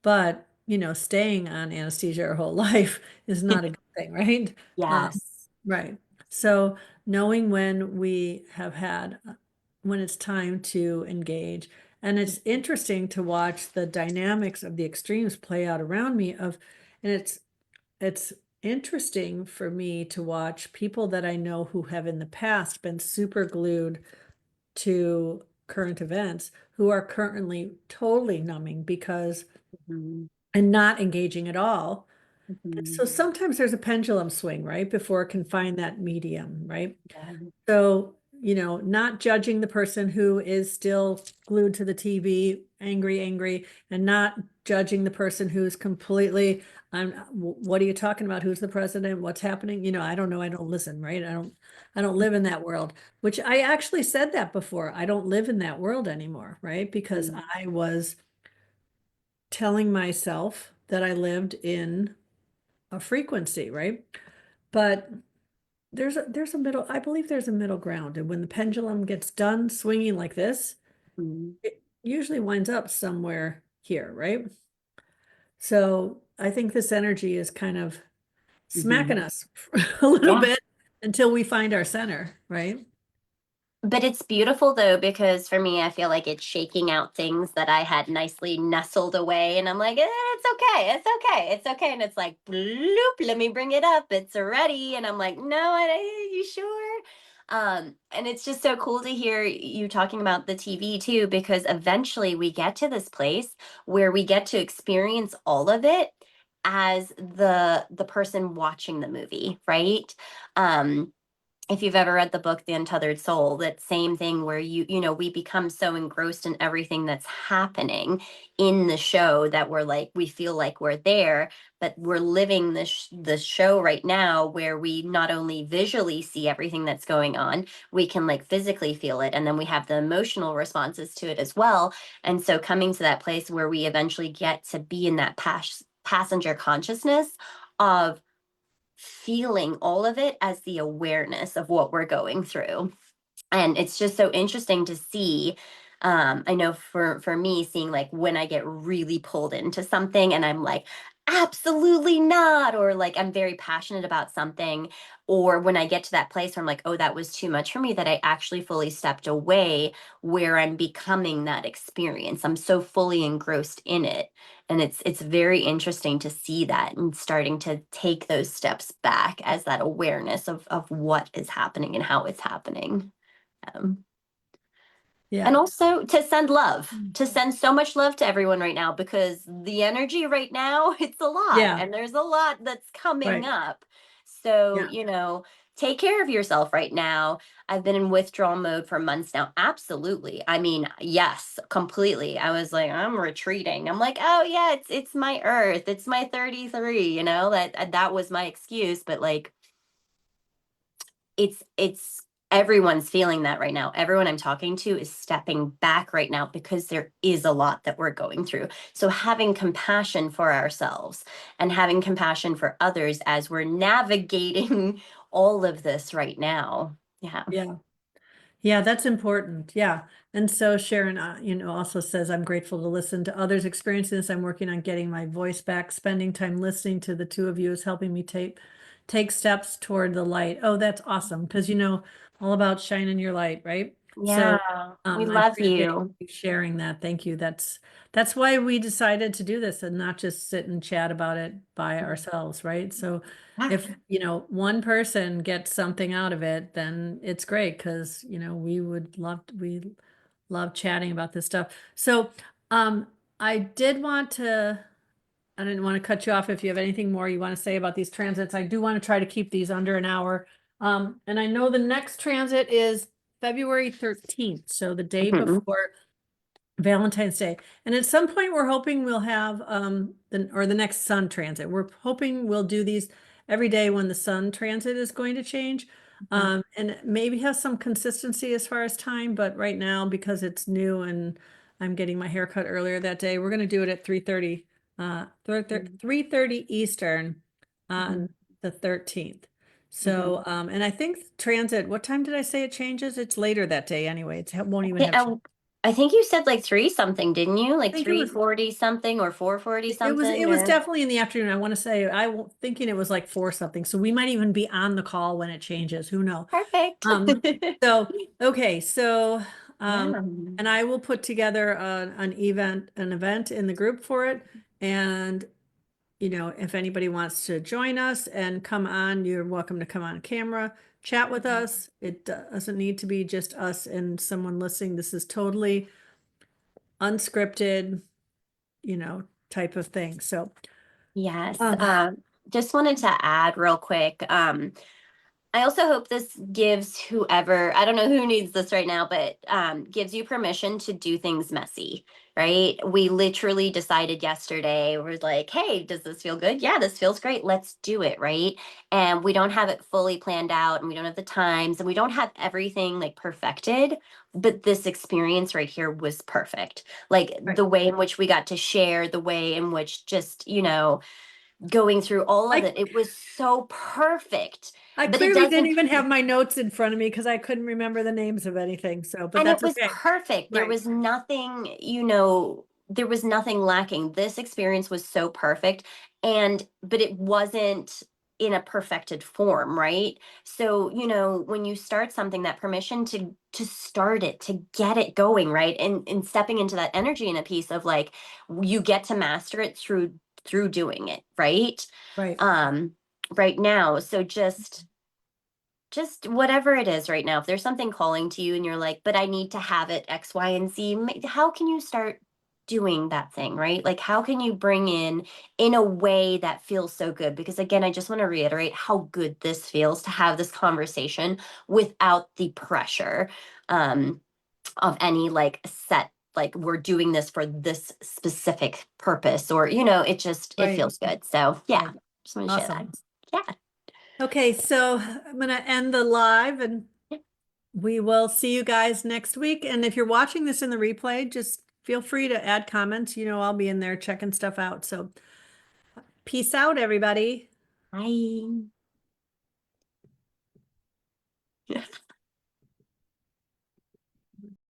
But, staying on anesthesia our whole life is not a good thing, right? Yes. Right. So knowing when we have had, when it's time to engage. And it's interesting to watch the dynamics of the extremes play out around me and it's interesting for me to watch people that I know who have in the past been super glued to current events who are currently totally numbing because Mhm. and not engaging at all. And Mhm. so sometimes there's a pendulum swing, right? Before it can find that medium, right? Yeah. So, not judging the person who is still glued to the TV, angry, angry, and not judging the person who's completely, what are you talking about? Who's the president? What's happening? I don't know. I don't listen, right? I don't live in that world, which I actually said that before. I don't live in that world anymore, right? Because Mhm. I was telling myself that I lived in a frequency, right? But there's a middle, I believe there's a middle ground. And when the pendulum gets done swinging like this, Mhm. it usually winds up somewhere here, right? So I think this energy is kind of smacking Mhm. us a little Yeah. bit until we find our center, right? But it's beautiful though, because for me, I feel like it's shaking out things that I had nicely nestled away. And I'm like, it's okay. It's okay. It's okay. And it's like, bloop, let me bring it up. It's ready. And I'm like, no, you sure? And it's just so cool to hear you talking about the TV too, because eventually we get to this place where we get to experience all of it as the person watching the movie, right? Um, if you've ever read the book The Untethered Soul, that same thing where we become so engrossed in everything that's happening in the show that we feel like we're there, but we're living this show right now where we not only visually see everything that's going on, we can like physically feel it, and then we have the emotional responses to it as well. And so coming to that place where we eventually get to be in that passenger consciousness of feeling all of it as the awareness of what we're going through. And it's just so interesting to see. I know for me, seeing like when I get really pulled into something and I'm like, absolutely not, or like I'm very passionate about something, or when I get to that place where I'm like, oh, that was too much for me, that I actually fully stepped away, where I'm becoming that experience. I'm so fully engrossed in it. And it's very interesting to see that and starting to take those steps back as that awareness of what is happening and how it's happening. Um, and Yeah. also to send love, to send so much love to everyone right now, because the energy right now, it's a lot Yeah. and there's a lot that's coming Right. up. So, Yeah. take care of yourself right now. I've been in withdrawal mode for months now. Absolutely. I mean, yes, completely. I was like, I'm retreating. I'm like, oh yeah, it's my earth. It's my 33, that was my excuse, but like it's everyone's feeling that right now. Everyone I'm talking to is stepping back right now because there is a lot that we're going through. So having compassion for ourselves and having compassion for others as we're navigating all of this right now. Yeah. Yeah. Yeah, that's important. Yeah. And so Sharon, also says, I'm grateful to listen to others' experiences. I'm working on getting my voice back. Spending time listening to the two of you is helping me take steps toward the light. Oh, that's awesome. Because all about shining your light, right? Yeah, So we I love appreciate you. you sharing that. Thank you. That's why we decided to do this and not just sit and chat about it by ourselves, right? So Yeah. if, one person gets something out of it, then it's great because, we love chatting about this stuff. So I did want to I didn't want to cut you off if you have anything more you want to say about these transits. I do want to try to keep these under an hour. And I know the next transit is February 13th, so the day Mhm. before Valentine's Day. And at some point, we're hoping we'll have the next sun transit. We're hoping we'll do these every day when the sun transit is going to change. And maybe have some consistency as far as time, but right now, because it's new and I'm getting my hair cut earlier that day, we're going to do it at 3:30, 3:30 Eastern Mhm. on the 13th. Mhm. So, and I think transit, what time did I say it changes? It's later that day anyway. It won't even Hey, have. I think you said like three something, didn't you? I Like think it was 3:40 something or 4:40 it something was or definitely in the afternoon. I want to say thinking it was like 4 something. So we might even be on the call when it changes. Who knows? perfect. Um, so okay, so Yeah. and I will put together an event in the group for it. And if anybody wants to join us and come on, you're welcome to come on camera, chat with us. It doesn't need to be just us and someone listening. This is totally unscripted, type of thing. So Yes. um, Just wanted to add real quick. I also hope this gives whoever, I don't know who needs this right now, but gives you permission to do things messy, right? We literally decided yesterday, we're like, hey, does this feel good? Yeah, this feels great. Let's do it, right? And we don't have it fully planned out and we don't have the times and we don't have everything like perfected, but this experience right here was perfect. Like right. the way in which we got to share, the way in which just, going through all of I it, it was so perfect. I But it clearly didn't doesn't even have my notes in front of me because I couldn't remember the names of anything. So, but and it that's was okay. perfect. There Right. was nothing, there was nothing lacking. This experience was so perfect. But it wasn't in a perfected form, right? So, when you start something, that permission to start it, to get it going, right? And stepping into that energy in a piece of like you get to master it through doing it, right? Right. Um, right now. So just whatever it is right now, if there's something calling to you and you're like, but I need to have it X, Y, and Z, how can you start doing that thing, right? Like, how can you bring in a way that feels so good? Because again, I just want to reiterate how good this feels to have this conversation without the pressure of any like set, like we're doing this for this specific purpose, or, it Right. feels good. So yeah, Right. just want to share that. Awesome. Yeah. Okay, so I'm gonna end the live and we will see you guys next week. And if you're watching this in the replay, just feel free to add comments. I'll be in there checking stuff out. So peace out, everybody. Bye.